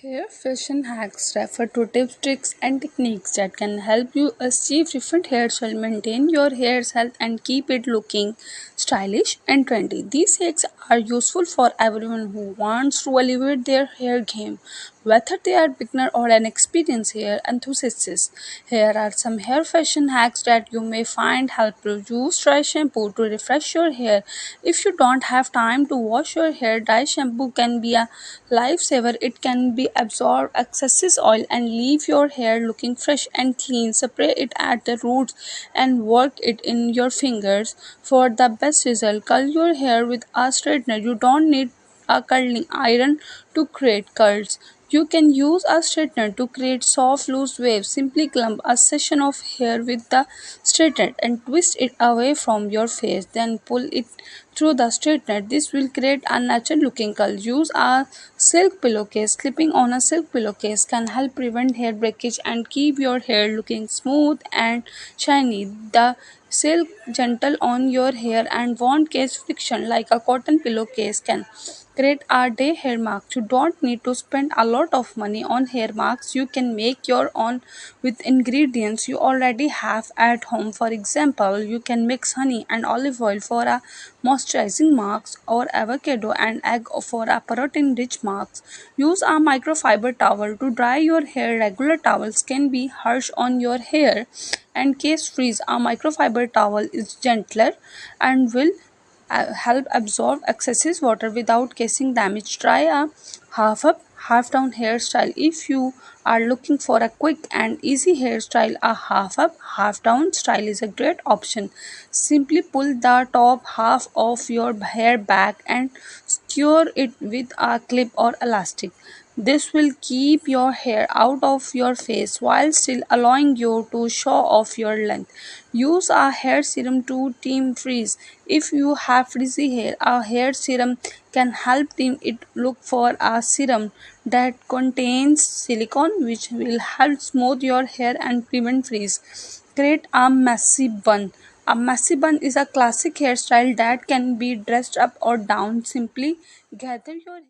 Hair fashion hacks refer to tips, tricks, and techniques that can help you achieve different hairstyles, maintain your hair's health, and keep it looking stylish and trendy. These hacks are useful for everyone who wants to elevate their hair game, whether they are beginner or an experienced hair enthusiast. Here are some hair fashion hacks that you may find helpful. Use dry shampoo to refresh your hair. If you don't have time to wash your hair, dry shampoo can be a lifesaver. It can be absorb excess oil and leave your hair looking fresh and clean. Spray it at the roots and work it in your fingers for the best result. Curl your hair with a straightener. You don't need a curling iron to create curls. You can use a straightener to create soft loose waves. Simply clump a section of hair with the straightener and twist it away from your face. Then pull it through the straightener. This will create a natural looking curl. Use a silk pillowcase. Clipping on a silk pillowcase can help prevent hair breakage and keep your hair looking smooth and shiny. The silk gentle on your hair and won't cause friction like a cotton pillowcase can. Create a day hair mask. You don't need to spend a lot of money on hair masks. You can make your own with ingredients you already have at home. For example, you can mix honey and olive oil for a moisturizing mask or avocado and egg for a protein rich mask. Use a microfiber towel to dry your hair. Regular towels can be harsh on your hair and case freeze. A microfiber towel is gentler and will help absorb excessive water without causing damage. Try a half up, half down hairstyle. If you are looking for a quick and easy hairstyle, a half up, half down style is a great option. Simply pull the top half of your hair back and secure it with a clip or elastic. This will keep your hair out of your face while still allowing you to show off your length. Use a hair serum to tame frizz. If you have frizzy hair, a hair serum can help tame it. Look for a serum that contains silicone, which will help smooth your hair and prevent frizz. Create a messy bun. A messy bun is a classic hairstyle that can be dressed up or down. Simply gather your